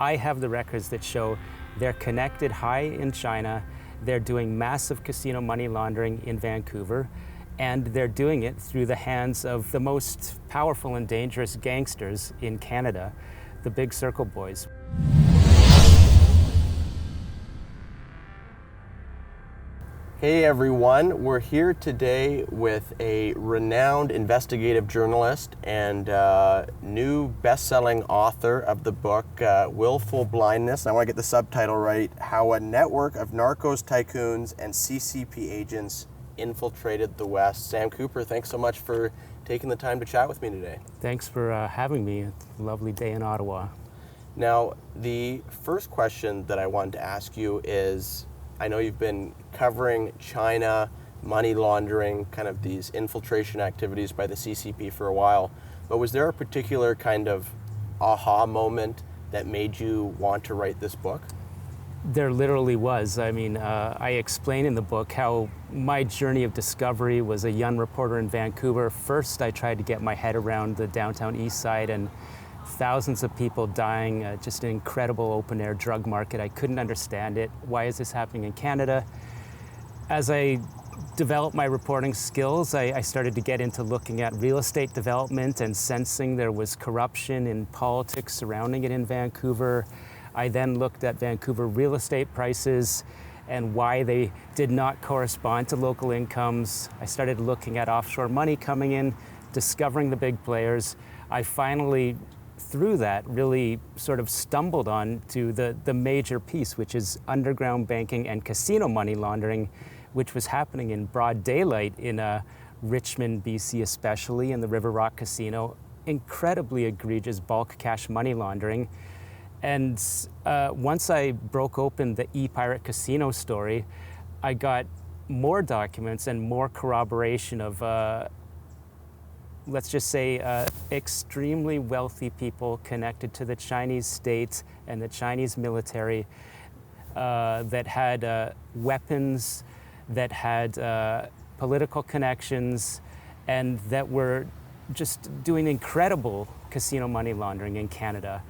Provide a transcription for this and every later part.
I have the records that show they're connected high in China, they're doing massive casino money laundering in Vancouver, and they're doing it through the hands of the most powerful and dangerous gangsters in Canada, the Big Circle Boys. Hey everyone, we're here today with a renowned investigative journalist and new best-selling author of the book Willful Blindness. I want to get the subtitle right, How a Network of Narcos Tycoons and CCP Agents Infiltrated the West. Sam Cooper, thanks so much for taking the time to chat with me today. Thanks for having me. It's a lovely day in Ottawa. Now, the first question that I wanted to ask you is, I know you've been covering China, money laundering, kind of these infiltration activities by the CCP for a while, but was there a particular kind of aha moment that made you want to write this book? There literally was. I mean, I explain in the book how my journey of discovery was a young reporter in Vancouver. First, I tried to get my head around the downtown east side and thousands of people dying, just an incredible open-air drug market. I couldn't understand it. Why is this happening in Canada? As I developed my reporting skills, I started to get into looking at real estate development and sensing there was corruption in politics surrounding it in Vancouver. I then looked at Vancouver real estate prices and why they did not correspond to local incomes. I started looking at offshore money coming in, discovering the big players. I finally, through that, really sort of stumbled on to the major piece, which is underground banking and casino money laundering, which was happening in broad daylight in Richmond, BC, especially in the River Rock Casino. Incredibly egregious bulk cash money laundering. And once I broke open the E-Pirate Casino story, I got more documents and more corroboration of let's just say, extremely wealthy people connected to the Chinese state and the Chinese military that had weapons, that had political connections, and that were just doing incredible casino money laundering in Canada.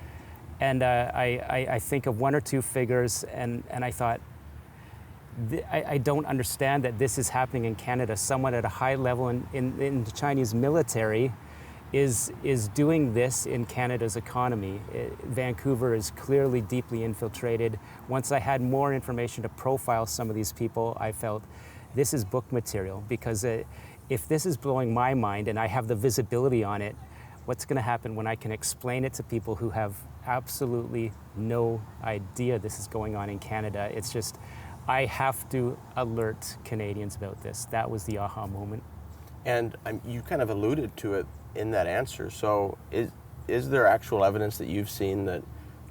And I think of one or two figures, and I thought, I don't understand that this is happening in Canada. Someone at a high level in the Chinese military is doing this in Canada's economy. Vancouver is clearly deeply infiltrated. Once I had more information to profile some of these people, I felt this is book material, because if this is blowing my mind and I have the visibility on it, what's going to happen when I can explain it to people who have absolutely no idea this is going on in Canada? It's just, I have to alert Canadians about this. That was the aha moment. And you kind of alluded to it in that answer. So is there actual evidence that you've seen that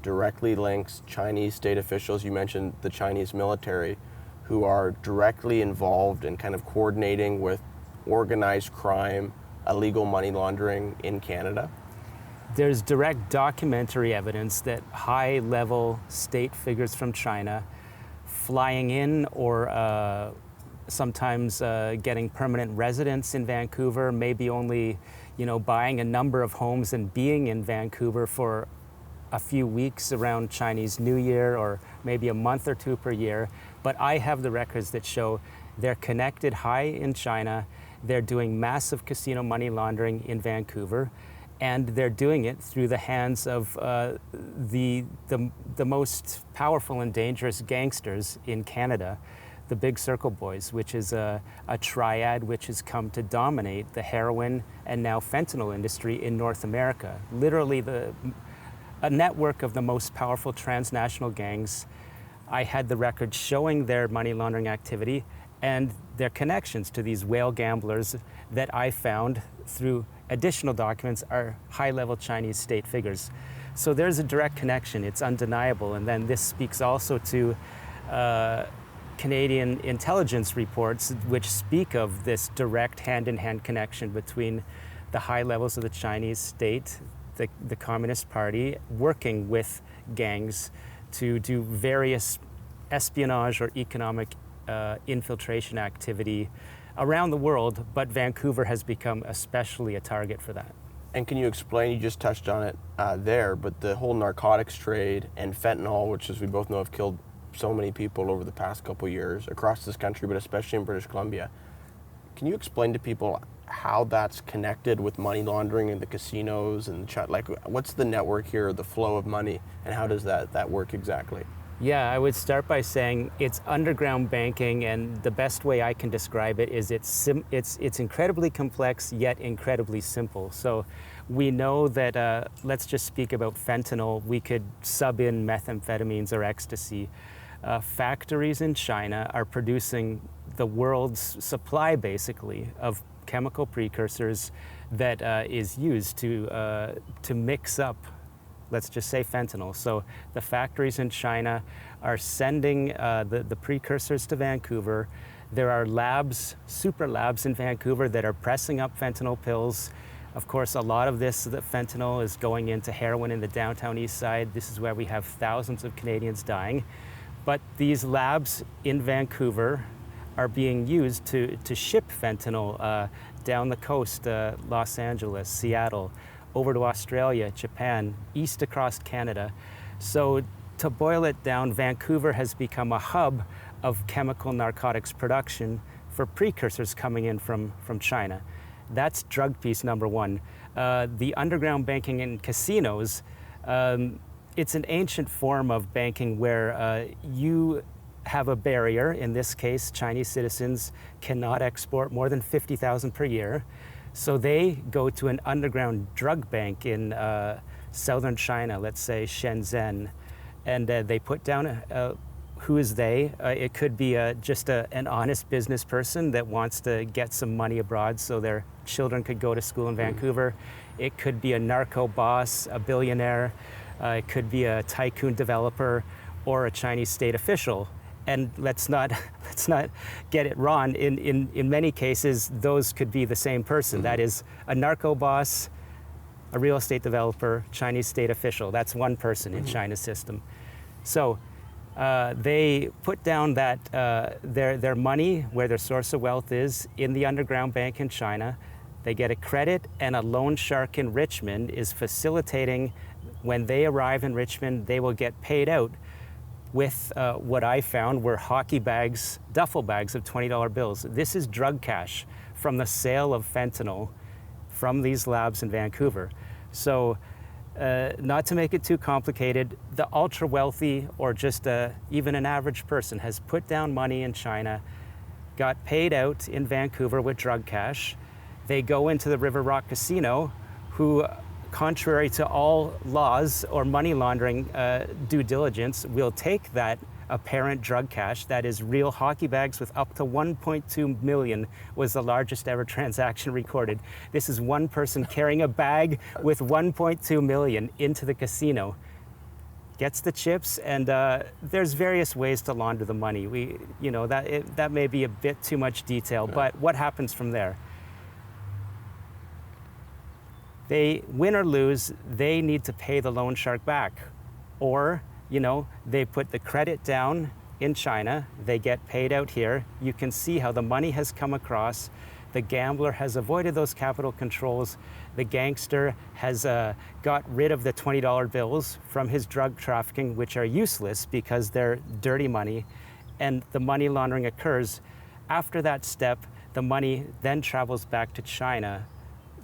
directly links Chinese state officials, you mentioned the Chinese military, who are directly involved in kind of coordinating with organized crime, illegal money laundering in Canada? There's direct documentary evidence that high-level state figures from China flying in or sometimes getting permanent residence in Vancouver, maybe only, buying a number of homes and being in Vancouver for a few weeks around Chinese New Year, or maybe a month or two per year. But I have the records that show they're connected high in China, they're doing massive casino money laundering in Vancouver, and they're doing it through the hands of the most powerful and dangerous gangsters in Canada, the Big Circle Boys, which is a triad which has come to dominate the heroin and now fentanyl industry in North America. Literally a network of the most powerful transnational gangs. I had the record showing their money laundering activity and their connections to these whale gamblers that I found through additional documents are high-level Chinese state figures. So there's a direct connection, it's undeniable. And then this speaks also to Canadian intelligence reports, which speak of this direct hand-in-hand connection between the high levels of the Chinese state, the Communist Party, working with gangs to do various espionage or economic infiltration activity around the world, but Vancouver has become especially a target for that. And can you explain, you just touched on it there, but the whole narcotics trade and fentanyl, which as we both know have killed so many people over the past couple years across this country, but especially in British Columbia. Can you explain to people how that's connected with money laundering and the casinos and like what's the network here, the flow of money, and how does that work exactly? Yeah, I would start by saying it's underground banking, and the best way I can describe it is it's incredibly complex yet incredibly simple. So we know that, let's just speak about fentanyl, we could sub in methamphetamines or ecstasy. Factories in China are producing the world's supply, basically, of chemical precursors that is used to mix up, let's just say, fentanyl. So the factories in China are sending the precursors to Vancouver. There are labs, super labs in Vancouver that are pressing up fentanyl pills. Of course, a lot of the fentanyl is going into heroin in the downtown east side. This is where we have thousands of Canadians dying. But these labs in Vancouver are being used to ship fentanyl down the coast, Los Angeles, Seattle, over to Australia, Japan, east across Canada. So to boil it down, Vancouver has become a hub of chemical narcotics production for precursors coming in from China. That's drug piece number one. The underground banking in casinos, it's an ancient form of banking where you have a barrier. In this case, Chinese citizens cannot export more than 50,000 per year. So they go to an underground drug bank in southern China, let's say Shenzhen, and they put down who is they. It could be just an honest business person that wants to get some money abroad so their children could go to school in Vancouver. It could be a narco boss, a billionaire. It could be a tycoon developer or a Chinese state official. And let's not get it wrong. In many cases, those could be the same person. That is a narco boss, a real estate developer, Chinese state official. That's one person in China's system. So they put down that their money, where their source of wealth is, in the underground bank in China. They get a credit, and a loan shark in Richmond is facilitating. When they arrive in Richmond, they will get paid out with what I found were hockey bags, duffel bags of $20 bills. This is drug cash from the sale of fentanyl from these labs in Vancouver. So not to make it too complicated, the ultra wealthy or just even an average person has put down money in China, got paid out in Vancouver with drug cash. They go into the River Rock Casino, who, contrary to all laws or money laundering due diligence, will take that apparent drug cash, that is real hockey bags with up to 1.2 million was the largest ever transaction recorded. This is one person carrying a bag with 1.2 million into the casino. Gets the chips, and there's various ways to launder the money. That may be a bit too much detail, but what happens from there? They win or lose, they need to pay the loan shark back. Or, they put the credit down in China, they get paid out here. You can see how the money has come across. The gambler has avoided those capital controls. The gangster has got rid of the $20 bills from his drug trafficking, which are useless because they're dirty money. And the money laundering occurs. After that step, the money then travels back to China.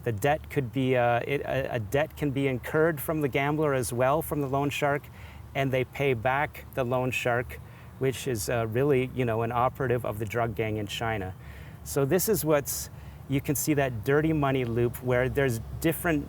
The debt could be, a debt can be incurred from the gambler as well, from the loan shark, and they pay back the loan shark, which is really, an operative of the drug gang in China. So this is you can see that dirty money loop where there's different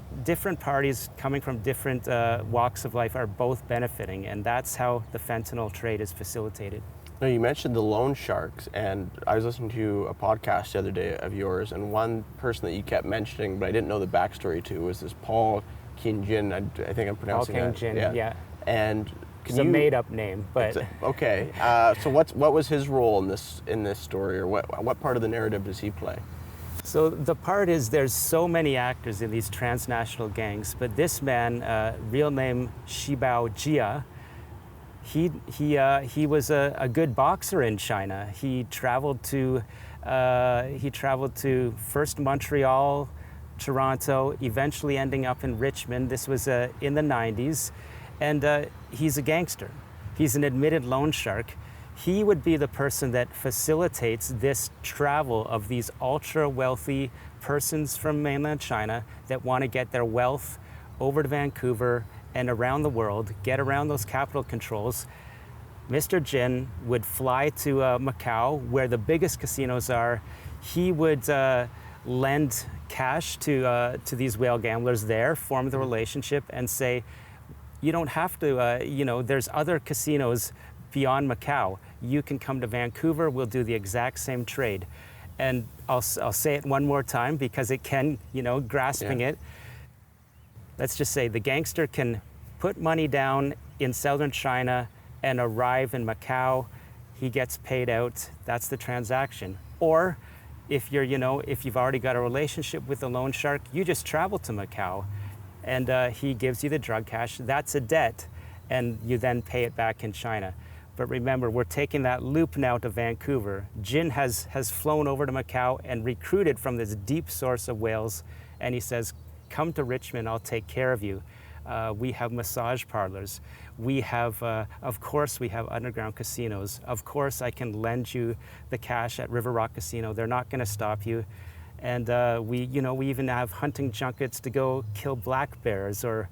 parties coming from different walks of life are both benefiting, and that's how the fentanyl trade is facilitated. Now, you mentioned the loan sharks, and I was listening to a podcast the other day of yours, and one person that you kept mentioning, but I didn't know the backstory to, was this Paul King-Jin. I think I'm pronouncing Paul that. King-Jin, yeah. And it's a made-up name, but okay. So what was his role in this story, or what part of the narrative does he play? So the part is there's so many actors in these transnational gangs, but this man, real name Shibao Jia, he was a good boxer in China. He traveled to first Montreal, Toronto, eventually ending up in Richmond. This was in the 90s. And he's a gangster. He's an admitted loan shark. He would be the person that facilitates this travel of these ultra wealthy persons from mainland China that want to get their wealth over to Vancouver and around the world, get around those capital controls. Mr. Jin would fly to Macau, where the biggest casinos are. He would lend cash to these whale gamblers there, form the relationship, and say, you don't have to, there's other casinos beyond Macau. You can come to Vancouver, we'll do the exact same trade. And I'll say it one more time because it can, grasping it. Let's just say the gangster can put money down in southern China and arrive in Macau. He gets paid out, that's the transaction. Or if if you've already got a relationship with the loan shark, you just travel to Macau and he gives you the drug cash. That's a debt, and you then pay it back in China. But remember, we're taking that loop now to Vancouver. Jin has flown over to Macau and recruited from this deep source of whales, and he says, come to Richmond, I'll take care of you. We have massage parlors. We have, of course, we have underground casinos. Of course, I can lend you the cash at River Rock Casino. They're not going to stop you. And we even have hunting junkets to go kill black bears or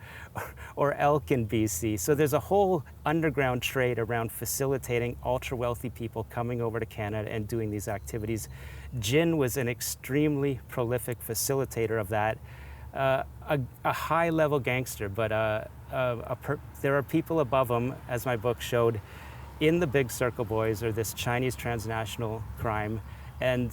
elk in BC. So there's a whole underground trade around facilitating ultra wealthy people coming over to Canada and doing these activities. Jin was an extremely prolific facilitator of that. A high-level gangster, but there are people above him, as my book showed, in the Big Circle Boys, or this Chinese transnational crime, and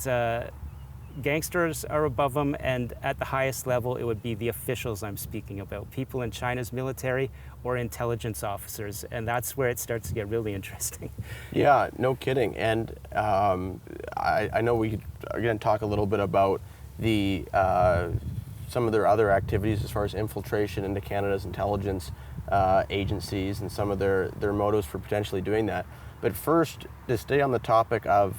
gangsters are above them, and at the highest level, it would be the officials I'm speaking about, people in China's military or intelligence officers, and that's where it starts to get really interesting. Yeah, no kidding. And I know we could, again, talk a little bit about the some of their other activities as far as infiltration into Canada's intelligence agencies and some of their motives for potentially doing that. But first, to stay on the topic of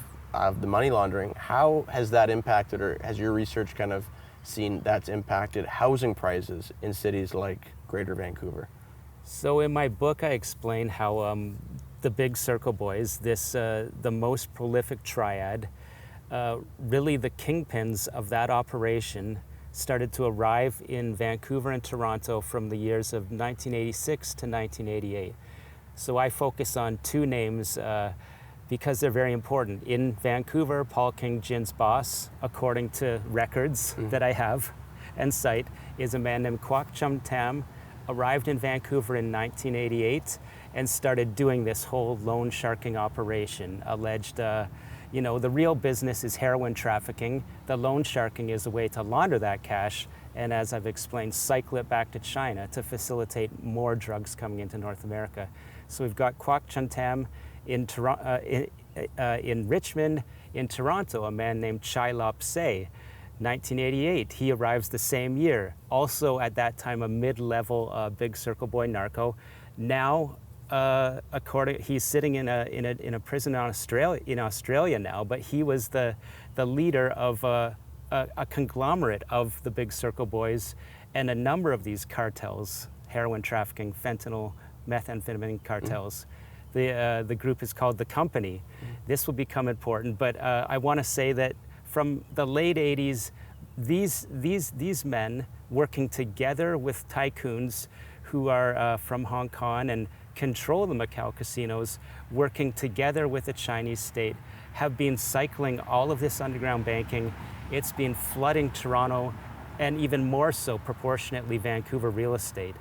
the money laundering, how has that impacted, or has your research kind of seen that's impacted housing prices in cities like Greater Vancouver? So in my book, I explain how the Big Circle Boys, the most prolific triad, really the kingpins of that operation, started to arrive in Vancouver and Toronto from the years of 1986 to 1988. So I focus on two names because they're very important. In Vancouver, Paul King, Jin's boss, according to records that I have and cite, is a man named Kwok Chum Tam, arrived in Vancouver in 1988 and started doing this whole loan sharking operation, alleged the real business is heroin trafficking. The loan sharking is a way to launder that cash, and as I've explained, cycle it back to China to facilitate more drugs coming into North America. So we've got Kwok Chum Tam in Richmond. In Toronto, a man named Chai Lop Se, 1988. He arrives the same year. Also at that time, a mid-level Big Circle Boy narco. Now, he's sitting in a prison in Australia now, but he was the leader of a conglomerate of the Big Circle Boys and a number of these cartels, heroin trafficking, fentanyl, methamphetamine cartels. The group is called The Company. This will become important, but I want to say that from the late 80s, these men working together with tycoons who are from Hong Kong and control the Macau casinos, working together with the Chinese state, have been cycling all of this underground banking. It's been flooding Toronto and even more so proportionately Vancouver real estate.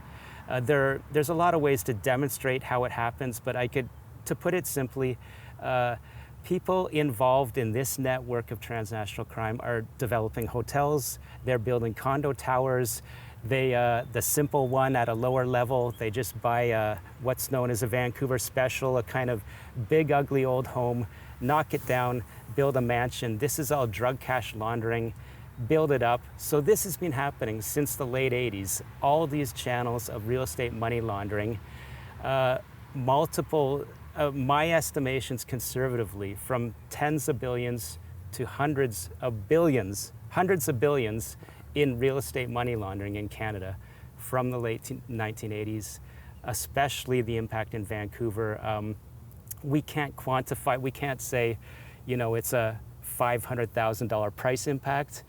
There's a lot of ways to demonstrate how it happens, but to put it simply, people involved in this network of transnational crime are developing hotels, they're building condo towers. The simple one at a lower level, they just buy what's known as a Vancouver special, a kind of big, ugly old home, knock it down, build a mansion. This is all drug cash laundering, build it up. So this has been happening since the late 80s. All these channels of real estate money laundering, multiple, my estimations conservatively, from tens of billions to hundreds of billions in real estate money laundering in Canada from the late 1980s, especially the impact in Vancouver. We can't quantify, we can't say, it's a $500,000 price impact,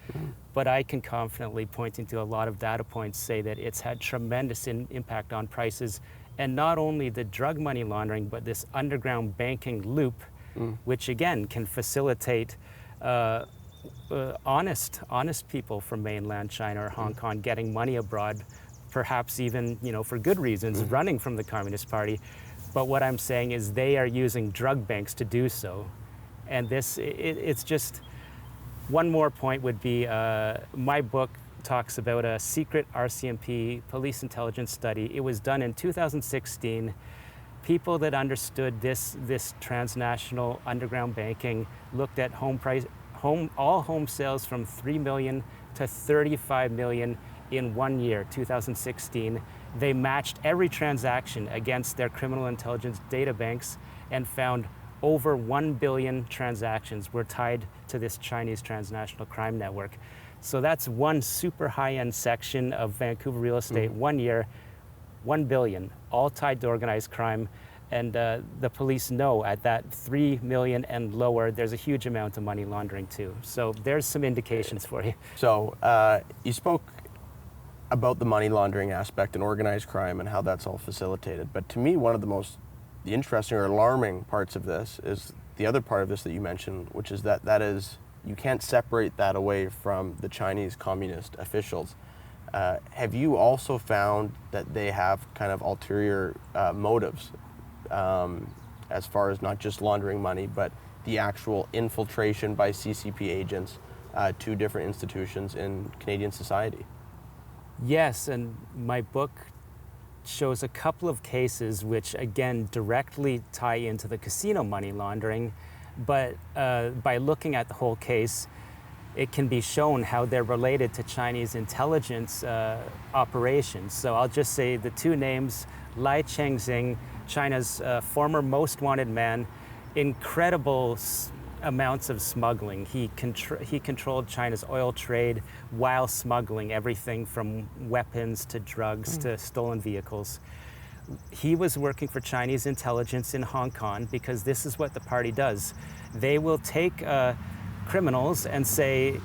but I can confidently, pointing to a lot of data points, say that it's had tremendous impact on prices, and not only the drug money laundering, but this underground banking loop, which again can facilitate honest people from mainland China or Hong Kong getting money abroad, perhaps even for good reasons, running from the Communist Party. But what I'm saying is they are using drug banks to do so. And it's just, one more point would be, my book talks about a secret RCMP police intelligence study. It was done in 2016. People that understood this transnational underground banking looked at all home sales from 3 million to 35 million in 1 year, 2016. They matched every transaction against their criminal intelligence data banks and found over 1 billion transactions were tied to this Chinese transnational crime network. So that's one super high-end section of Vancouver real estate, 1 year, 1 billion, all tied to organized crime. And the police know at that 3 million and lower, there's a huge amount of money laundering too. So there's some indications for you. So you spoke about the money laundering aspect and organized crime and how that's all facilitated. But to me, one of the interesting or alarming parts of this is the other part of this that you mentioned, which is that is, you can't separate that away from the Chinese communist officials. Have you also found that they have kind of ulterior motives as far as not just laundering money, but the actual infiltration by CCP agents to different institutions in Canadian society? Yes, and my book shows a couple of cases which, again, directly tie into the casino money laundering, but by looking at the whole case, it can be shown how they're related to Chinese intelligence operations. So I'll just say the two names: Lai Chengxing, China's former most wanted man, incredible amounts of smuggling. He controlled China's oil trade while smuggling everything from weapons to drugs to stolen vehicles. He was working for Chinese intelligence in Hong Kong because this is what the party does. They will take criminals and say,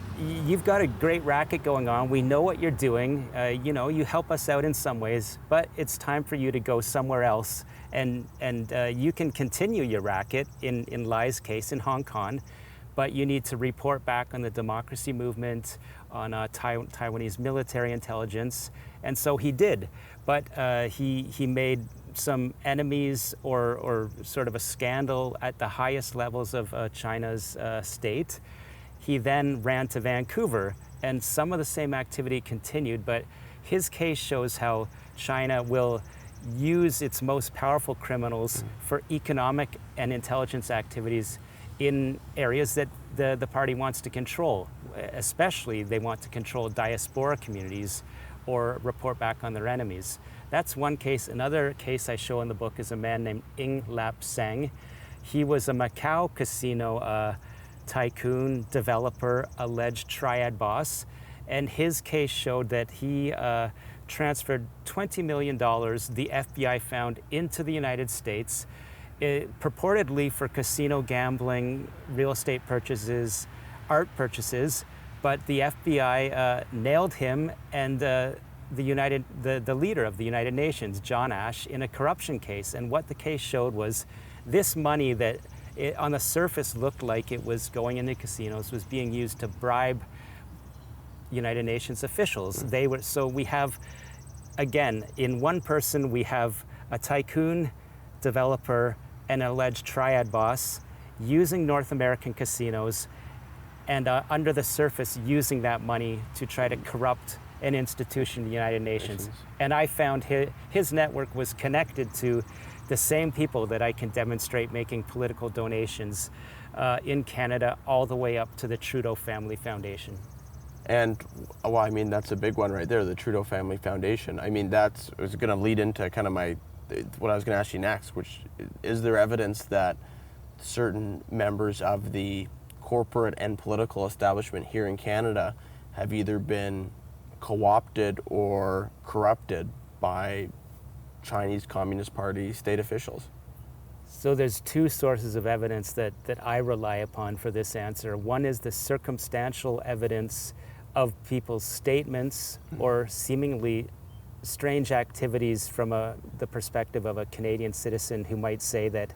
you've got a great racket going on, we know what you're doing, you help us out in some ways, but it's time for you to go somewhere else. And you can continue your racket, in Lai's case, in Hong Kong, but you need to report back on the democracy movement, on Taiwanese military intelligence. And so he did, but he made some enemies or sort of a scandal at the highest levels of China's state. He then ran to Vancouver, and some of the same activity continued, but his case shows how China will use its most powerful criminals for economic and intelligence activities in areas that the party wants to control. Especially, they want to control diaspora communities or report back on their enemies. That's one case. Another case I show in the book is a man named Ng Lap Seng. He was a Macau casino tycoon, developer, alleged triad boss, and his case showed that he transferred $20 million the FBI found into the United States, purportedly for casino gambling, real estate purchases, art purchases, but the FBI nailed him and the leader of the United Nations, John Ash, in a corruption case. And what the case showed was this money that on the surface looked like it was going into casinos was being used to bribe United Nations officials. So we have, again, in one person we have a tycoon, developer, and an alleged triad boss using North American casinos and under the surface using that money to try to corrupt an institution, the United Nations. And I found his network was connected to the same people that I can demonstrate making political donations in Canada all the way up to the Trudeau Family Foundation. And, well, I mean, that's a big one right there, the Trudeau Family Foundation. I mean, that was going to lead into kind of what I was going to ask you next, which is there evidence that certain members of the corporate and political establishment here in Canada have either been co-opted or corrupted by Chinese Communist Party state officials? So there's two sources of evidence that I rely upon for this answer. One is the circumstantial evidence of people's statements or seemingly strange activities from the perspective of a Canadian citizen who might say that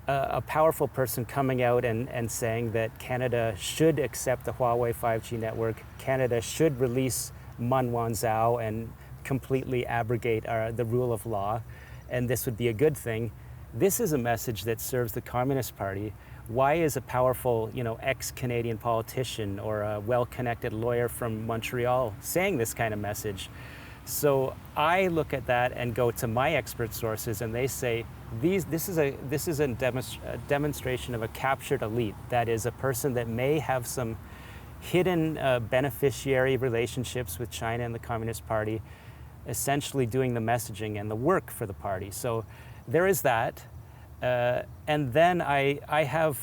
a powerful person coming out and saying that Canada should accept the Huawei 5G network, Canada should release Man Wanzhou and completely abrogate the rule of law, and this would be a good thing. This is a message that serves the Communist Party. Why is a powerful, ex-Canadian politician or a well-connected lawyer from Montreal saying this kind of message? So I look at that and go to my expert sources, and they say this is a demonstration of a captured elite. That is a person that may have some hidden beneficiary relationships with China and the Communist Party, essentially doing the messaging and the work for the party. So there is that. And then I have,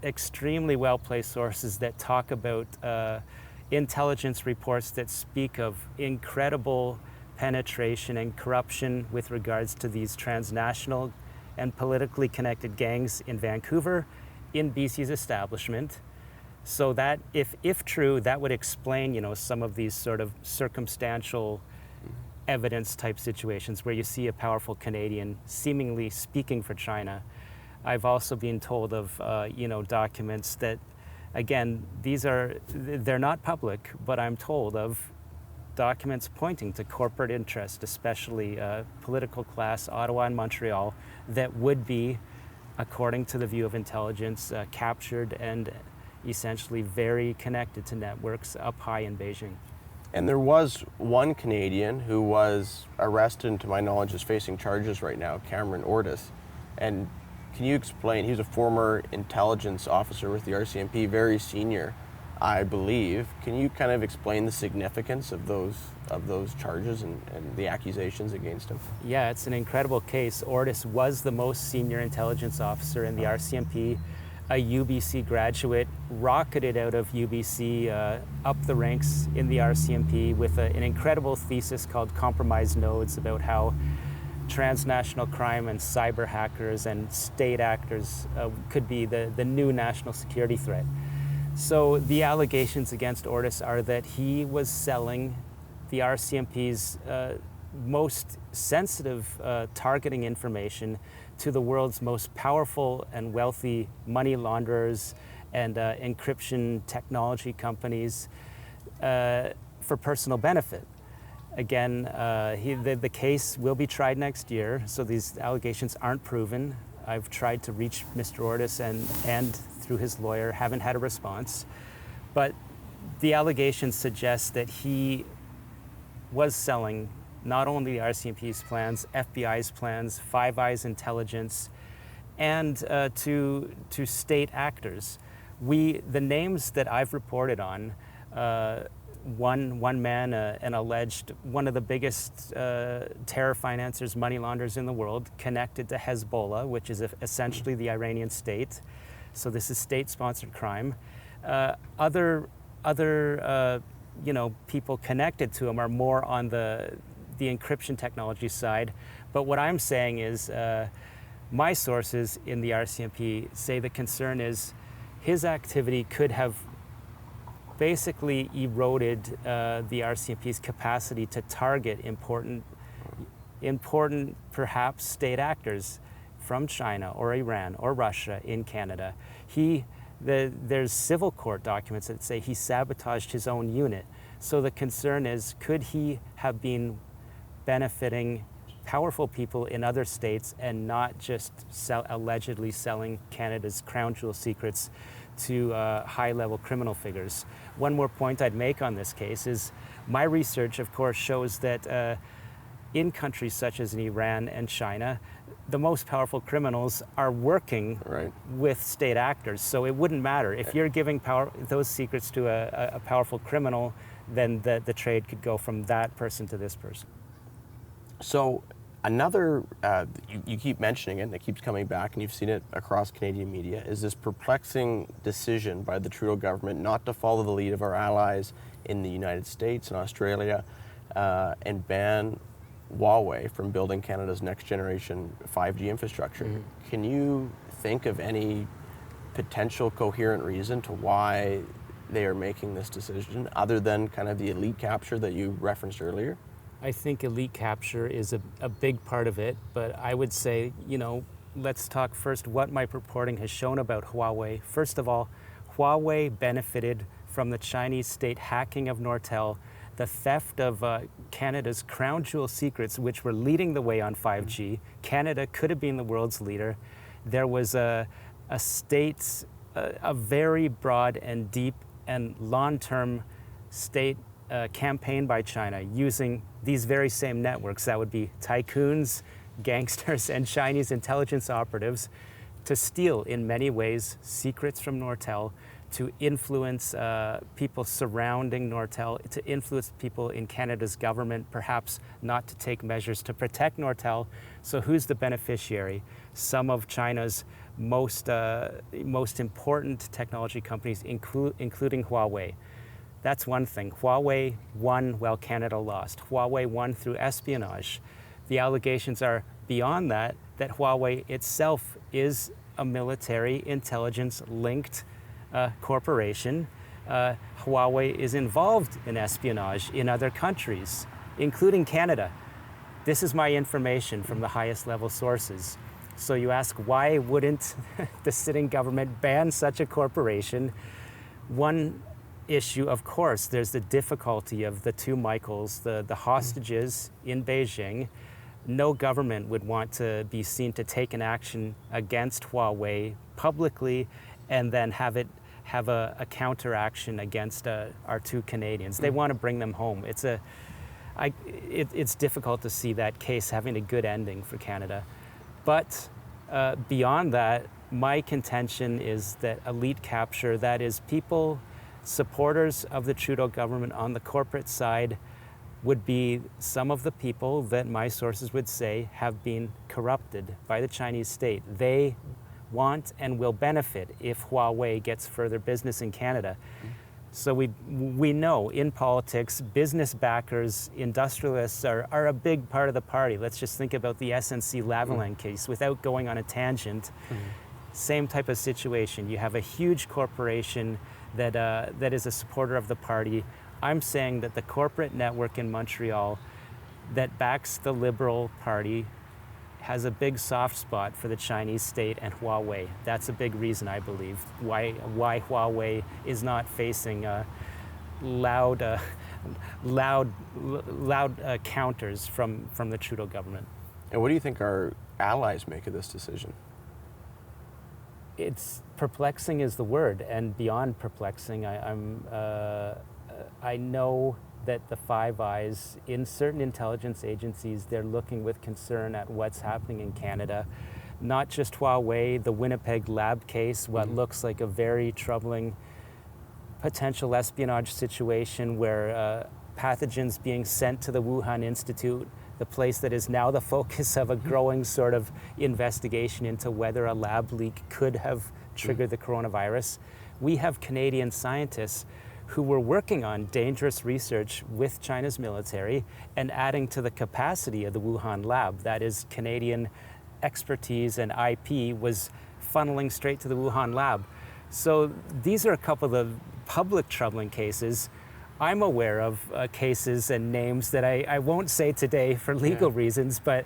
extremely well-placed sources that talk about intelligence reports that speak of incredible penetration and corruption with regards to these transnational and politically connected gangs in Vancouver, in BC's establishment. So that, if true, that would explain, some of these sort of circumstantial evidence type situations where you see a powerful Canadian seemingly speaking for China. I've also been told of, documents that, again, they're not public, but I'm told of documents pointing to corporate interest, especially political class, Ottawa and Montreal, that would be, according to the view of intelligence, captured and essentially very connected to networks up high in Beijing. And there was one Canadian who was arrested and, to my knowledge, is facing charges right now, Cameron Ortis. And can you explain, he was a former intelligence officer with the RCMP, very senior, I believe. Can you kind of explain the significance of those charges and the accusations against him? Yeah, it's an incredible case. Ortis was the most senior intelligence officer in the RCMP, a UBC graduate, rocketed out of UBC up the ranks in the RCMP with an incredible thesis called Compromised Nodes about how transnational crime and cyber hackers and state actors could be the new national security threat. So the allegations against Ortis are that he was selling the RCMP's most sensitive targeting information to the world's most powerful and wealthy money launderers and encryption technology companies for personal benefit. Again, the case will be tried next year, so these allegations aren't proven. I've tried to reach Mr. Ortis and through his lawyer, haven't had a response. But the allegations suggest that he was selling not only the RCMP's plans, FBI's plans, Five Eyes intelligence, and to state actors. The names that I've reported on, one man, an alleged one of the biggest terror financiers, money launderers in the world, connected to Hezbollah, which is essentially the Iranian state. So this is state-sponsored crime. Other people connected to him are more on the encryption technology side. But what I'm saying is my sources in the RCMP say the concern is his activity could have basically eroded the RCMP's capacity to target important perhaps state actors from China or Iran or Russia in Canada. There's civil court documents that say he sabotaged his own unit. So the concern is, could he have been benefiting powerful people in other states and not just allegedly selling Canada's crown jewel secrets to high-level criminal figures? One more point I'd make on this case is my research, of course, shows that in countries such as in Iran and China, the most powerful criminals are working with state actors. So it wouldn't matter. If you're giving those secrets to a powerful criminal, then the trade could go from that person to this person. So Another, you keep mentioning it, and it keeps coming back, and you've seen it across Canadian media, is this perplexing decision by the Trudeau government not to follow the lead of our allies in the United States and Australia and ban Huawei from building Canada's next generation 5G infrastructure. Mm-hmm. Can you think of any potential coherent reason to why they are making this decision other than kind of the elite capture that you referenced earlier? I think elite capture is a big part of it, but I would say, let's talk first what my reporting has shown about Huawei. First of all, Huawei benefited from the Chinese state hacking of Nortel, the theft of Canada's crown jewel secrets, which were leading the way on 5G. Canada could have been the world's leader. There was a very broad and deep and long-term state campaign by China using these very same networks, that would be tycoons, gangsters, and Chinese intelligence operatives, to steal, in many ways, secrets from Nortel, to influence people surrounding Nortel, to influence people in Canada's government, perhaps not to take measures to protect Nortel. So who's the beneficiary? Some of China's most important technology companies, including Huawei. That's one thing. Huawei won while Canada lost. Huawei won through espionage. The allegations are beyond that Huawei itself is a military intelligence linked corporation. Huawei is involved in espionage in other countries, including Canada. This is my information from the highest level sources. So you ask, why wouldn't the sitting government ban such a corporation? One issue, of course, there's the difficulty of the two Michaels, the hostages in Beijing. No government would want to be seen to take an action against Huawei publicly and then have a counteraction against our two Canadians. They want to bring them home. It's difficult to see that case having a good ending for Canada. But beyond that, my contention is that elite capture, that is people, supporters of the Trudeau government on the corporate side, would be some of the people that my sources would say have been corrupted by the Chinese state. They want and will benefit if Huawei gets further business in Canada. So we know in politics, business backers, industrialists are a big part of the party. Let's just think about the SNC-Lavalin case without going on a tangent. Same type of situation. You have a huge corporation that is a supporter of the party. I'm saying that the corporate network in Montreal that backs the Liberal Party has a big soft spot for the Chinese state and Huawei. That's a big reason, I believe, why Huawei is not facing loud counters from the Trudeau government. And what do you think our allies make of this decision? It's perplexing is the word, and beyond perplexing, I know that the Five Eyes, in certain intelligence agencies, they're looking with concern at what's happening in Canada. Not just Huawei, the Winnipeg lab case, what looks like a very troubling potential espionage situation where pathogens being sent to the Wuhan Institute, the place that is now the focus of a growing sort of investigation into whether a lab leak could have triggered the coronavirus. We have Canadian scientists who were working on dangerous research with China's military and adding to the capacity of the Wuhan lab. That is, Canadian expertise and IP was funneling straight to the Wuhan lab. So these are a couple of public troubling cases. I'm aware of cases and names that I won't say today for legal reasons, but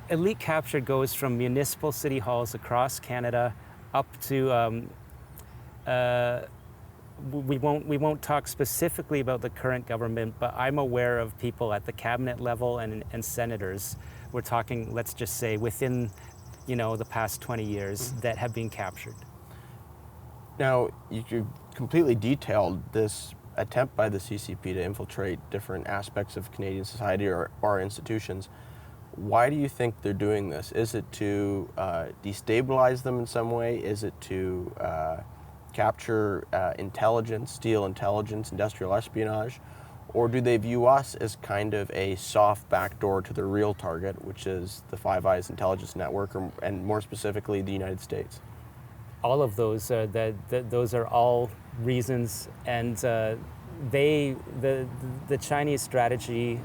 elite capture goes from municipal city halls across Canada up to we won't talk specifically about the current government, but I'm aware of people at the cabinet level and senators. We're talking, let's just say, within the past 20 years that have been captured. Now, you completely detailed this attempt by the CCP to infiltrate different aspects of Canadian society or our institutions. Why do you think they're doing this? Is it to destabilize them in some way? Is it to capture intelligence, steal intelligence, industrial espionage? Or do they view us as kind of a soft backdoor to the real target, which is the Five Eyes intelligence network, and more specifically, the United States? All of those, those are all reasons, and the Chinese strategy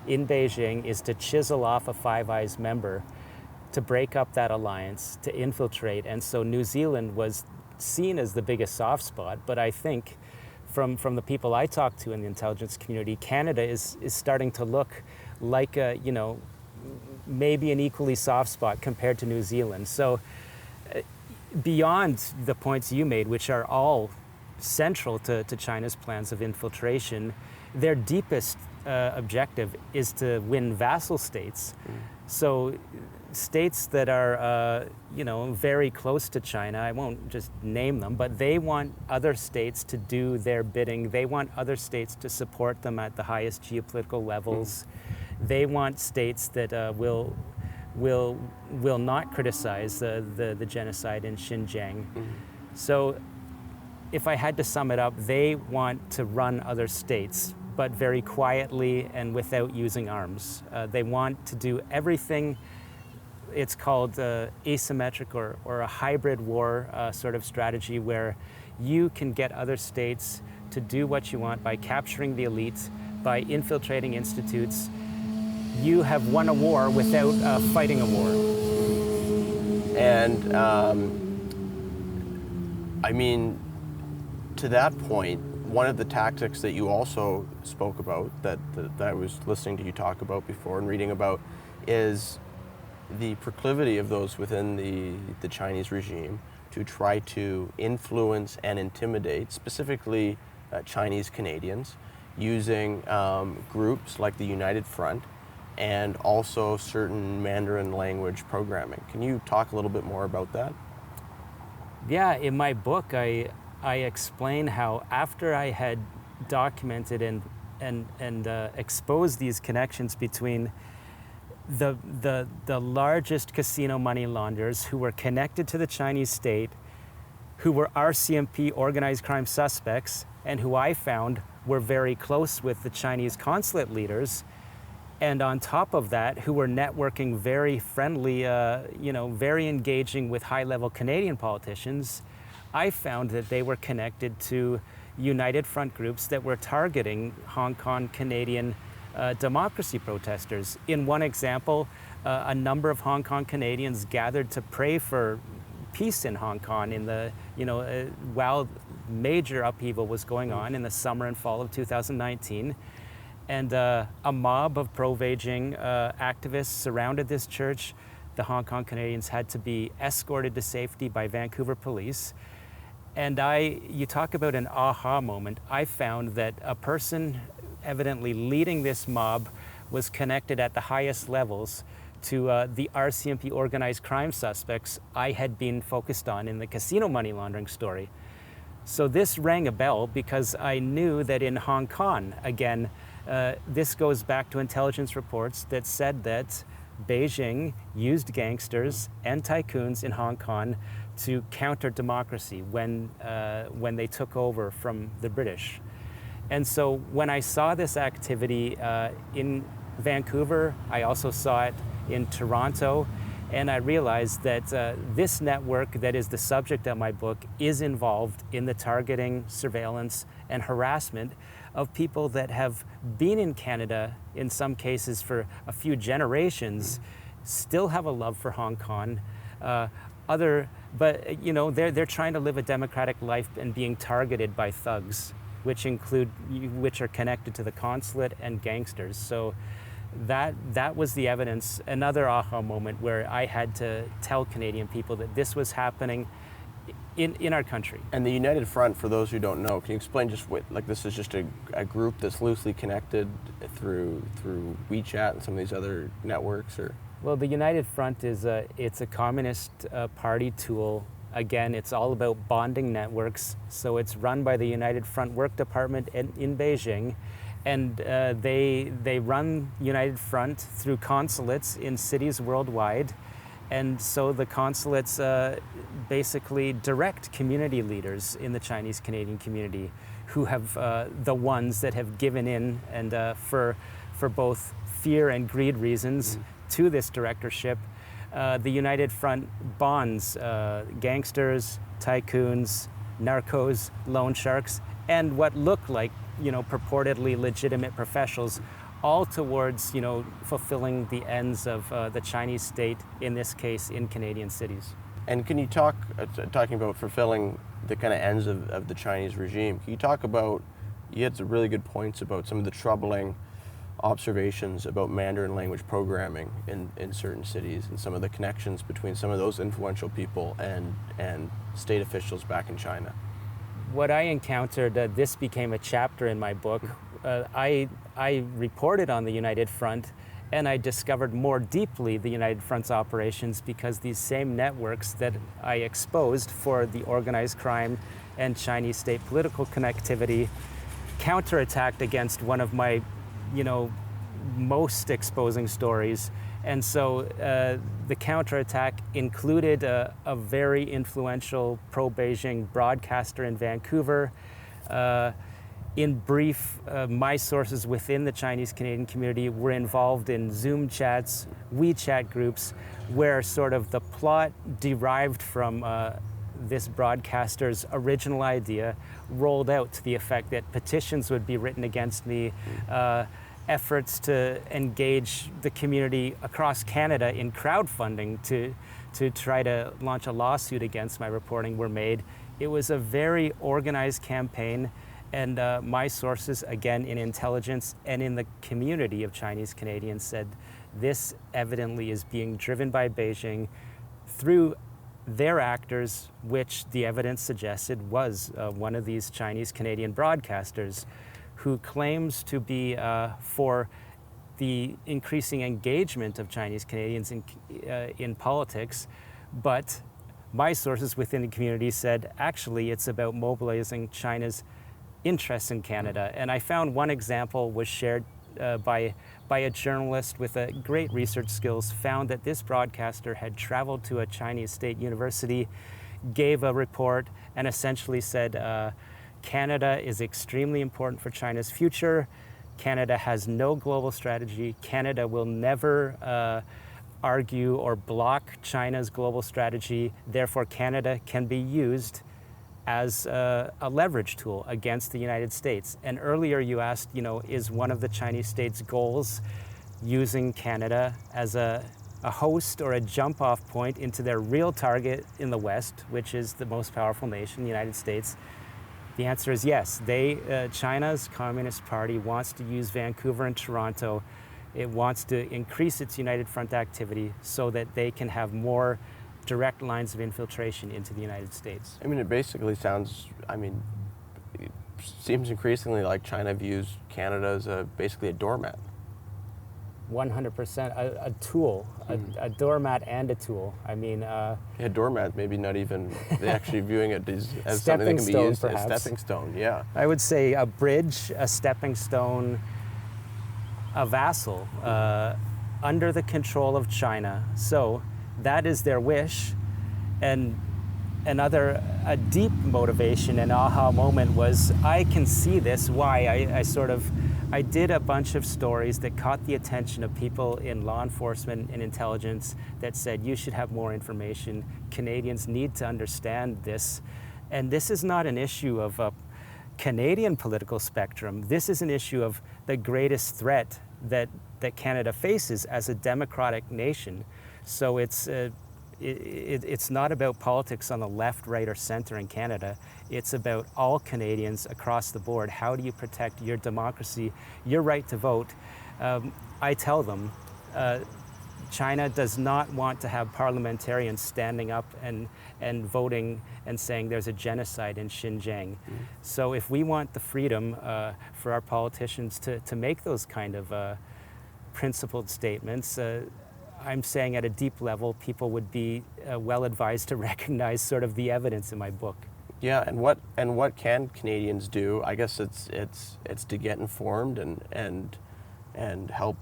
in Beijing is to chisel off a Five Eyes member, to break up that alliance, to infiltrate. And so New Zealand was seen as the biggest soft spot, but I think from the people I talk to in the intelligence community, Canada is starting to look like a, maybe an equally soft spot compared to New Zealand. So beyond the points you made, which are all central to China's plans of infiltration, their deepest objective is to win vassal states. So states that are, very close to China, I won't just name them, but they want other states to do their bidding. They want other states to support them at the highest geopolitical levels. They want states that will not criticize the genocide in Xinjiang. So if I had to sum it up, they want to run other states, but very quietly and without using arms. They want to do everything. It's called asymmetric or a hybrid war sort of strategy, where you can get other states to do what you want by capturing the elite, by infiltrating institutes. You have won a war without fighting a war. And to that point, one of the tactics that you also spoke about, that I was listening to you talk about before and reading about, is the proclivity of those within the Chinese regime to try to influence and intimidate, specifically Chinese Canadians, using groups like the United Front and also certain Mandarin language programming. Can you talk a little bit more about that? Yeah, in my book, I explain how after I had documented and exposed these connections between the largest casino money launderers who were connected to the Chinese state, who were RCMP organized crime suspects, and who I found were very close with the Chinese consulate leaders, and on top of that, who were networking very friendly, very engaging with high-level Canadian politicians, I found that they were connected to United Front groups that were targeting Hong Kong Canadian democracy protesters. In one example, a number of Hong Kong Canadians gathered to pray for peace in Hong Kong in the, while major upheaval was going on in the summer and fall of 2019. And a mob of pro-Beijing activists surrounded this church. The Hong Kong Canadians had to be escorted to safety by Vancouver police. And you talk about an aha moment. I found that a person evidently leading this mob was connected at the highest levels to the RCMP organized crime suspects I had been focused on in the casino money laundering story. So this rang a bell because I knew that in Hong Kong, again, this goes back to intelligence reports that said that Beijing used gangsters and tycoons in Hong Kong to counter democracy when they took over from the British. And so when I saw this activity in Vancouver, I also saw it in Toronto, and I realized that this network that is the subject of my book is involved in the targeting, surveillance, and harassment of people that have been in Canada, in some cases for a few generations, still have a love for Hong Kong. They're trying to live a democratic life and being targeted by thugs, which are connected to the consulate and gangsters. So that was the evidence, another aha moment where I had to tell Canadian people that this was happening in our country. And the United Front, for those who don't know, can you explain just what, like, this is just a group that's loosely connected through WeChat and some of these other networks, or? Well, the United Front it's a communist party tool. Again, it's all about bonding networks. So it's run by the United Front Work Department in Beijing, and they run United Front through consulates in cities worldwide. And so the consulates basically direct community leaders in the Chinese Canadian community who have the ones that have given in and for both fear and greed reasons to this directorship. The United Front bonds gangsters, tycoons, narcos, loan sharks, and what look like, purportedly legitimate professionals, all towards, fulfilling the ends of the Chinese state, in this case, in Canadian cities. And can you talking about fulfilling the kind of ends of the Chinese regime, can you talk about, you had some really good points about some of the troubling observations about Mandarin language programming in certain cities and some of the connections between some of those influential people and state officials back in China? What I encountered, this became a chapter in my book. I reported on the United Front, and I discovered more deeply the United Front's operations because these same networks that I exposed for the organized crime and Chinese state political connectivity counterattacked against one of my, most exposing stories. And so the counterattack included a very influential pro-Beijing broadcaster in Vancouver. In brief, my sources within the Chinese Canadian community were involved in Zoom chats, WeChat groups, where sort of the plot derived from this broadcaster's original idea rolled out to the effect that petitions would be written against me, efforts to engage the community across Canada in crowdfunding to try to launch a lawsuit against my reporting were made. It was a very organized campaign. And my sources, again, in intelligence and in the community of Chinese Canadians, said this evidently is being driven by Beijing through their actors, which the evidence suggested was one of these Chinese Canadian broadcasters who claims to be for the increasing engagement of Chinese Canadians in politics. But my sources within the community said, actually, it's about mobilizing China's interest in Canada. And I found one example was shared by a journalist with great research skills, found that this broadcaster had traveled to a Chinese state university, gave a report, and essentially said, Canada is extremely important for China's future. Canada has no global strategy. Canada will never argue or block China's global strategy. Therefore, Canada can be used as a leverage tool against the United States. And earlier you asked, is one of the Chinese state's goals using Canada as a host or a jump-off point into their real target in the West, which is the most powerful nation, the United States? The answer is yes. China's Communist Party wants to use Vancouver and Toronto. It wants to increase its United Front activity so that they can have more direct lines of infiltration into the United States. It basically sounds, it seems increasingly like China views Canada as basically a doormat. 100%, a tool, a doormat and a tool. A doormat, maybe not even, they're actually viewing it as something that can be used as a stepping stone, yeah. I would say a bridge, a stepping stone, a vassal, under the control of China. So that is their wish. And a deep motivation and aha moment was, I can see this, why I did a bunch of stories that caught the attention of people in law enforcement and intelligence that said, you should have more information. Canadians need to understand this. And this is not an issue of a Canadian political spectrum. This is an issue of the greatest threat that Canada faces as a democratic nation. So it's not about politics on the left, right, or center in Canada. It's about all Canadians across the board. How do you protect your democracy, your right to vote? I tell them, China does not want to have parliamentarians standing up and voting and saying there's a genocide in Xinjiang. So if we want the freedom for our politicians to make those kind of principled statements, I'm saying at a deep level, people would be well advised to recognize sort of the evidence in my book. Yeah, and what can Canadians do? I guess it's to get informed and help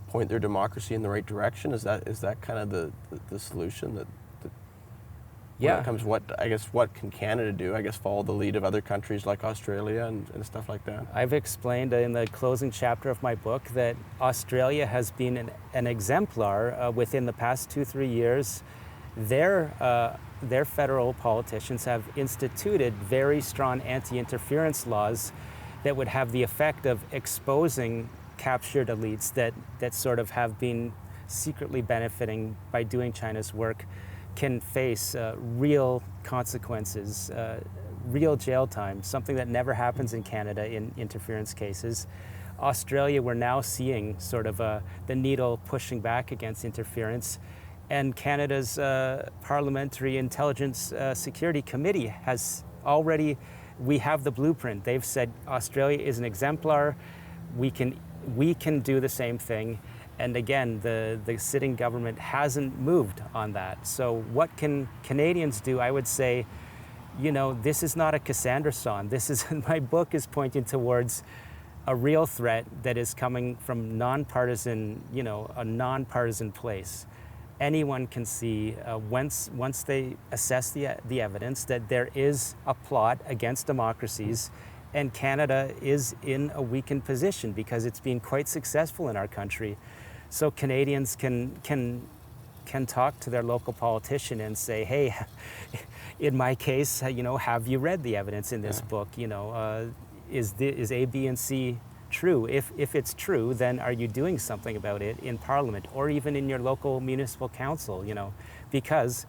point their democracy in the right direction. Is that kind of the solution that Yeah. When it comes to what can Canada do? I guess follow the lead of other countries like Australia and stuff like that. I've explained in the closing chapter of my book that Australia has been an exemplar within the past 2-3 years. Their federal politicians have instituted very strong anti-interference laws that would have the effect of exposing captured elites that sort of have been secretly benefiting by doing China's work, can face real consequences, real jail time, something that never happens in Canada in interference cases. Australia, we're now seeing sort of the needle pushing back against interference. And Canada's Parliamentary Intelligence Security Committee has already, we have the blueprint. They've said Australia is an exemplar. We can do the same thing. And again, the sitting government hasn't moved on that. So what can Canadians do? I would say, this is not a Cassandra song. My book is pointing towards a real threat that is coming from a nonpartisan place. Anyone can see once they assess the evidence that there is a plot against democracies, and Canada is in a weakened position because it's been quite successful in our country. So Canadians can talk to their local politician and say, hey, in my case, have you read the evidence in this book? Is A, B, and C true? If it's true, then are you doing something about it in Parliament or even in your local municipal council? Because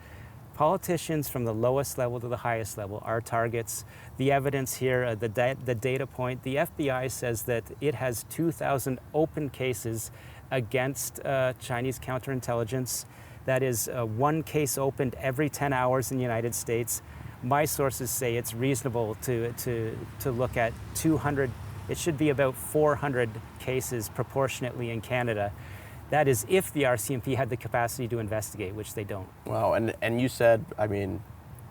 politicians from the lowest level to the highest level are targets. The evidence here, the data point, the FBI says that it has 2,000 open cases against Chinese counterintelligence. That is one case opened every 10 hours in the United States. My sources say it's reasonable to look at 200, it should be about 400 cases proportionately in Canada. That is if the RCMP had the capacity to investigate, which they don't. Wow, and you said,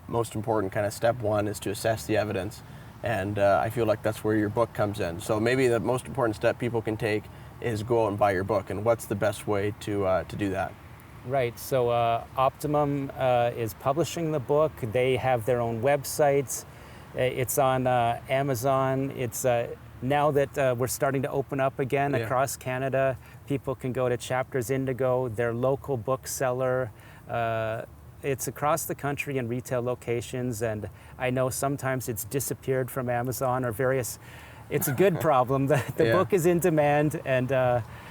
most important kind of step one is to assess the evidence. And I feel like that's where your book comes in. So maybe the most important step people can take is go out and buy your book. And what's the best way to do that? Right, so Optimum is publishing the book. They have their own websites. It's on Amazon. It's now that we're starting to open up again across Canada, people can go to Chapters Indigo, their local bookseller. It's across the country in retail locations, and I know sometimes it's disappeared from Amazon or various. It's a good problem. The book is in demand, and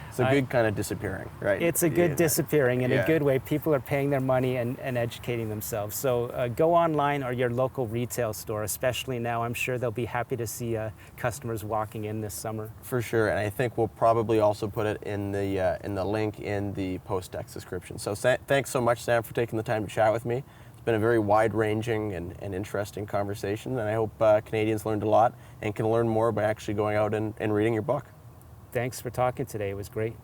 it's a good kind of disappearing, right? It's a good disappearing in a good way. People are paying their money and educating themselves. So go online or your local retail store, especially now. I'm sure they'll be happy to see customers walking in this summer. For sure, and I think we'll probably also put it in the link in the post-text description. So thanks so much, Sam, for taking the time to chat with me. It's been a very wide-ranging and interesting conversation, and I hope Canadians learned a lot and can learn more by actually going out and reading your book. Thanks for talking today. It was great.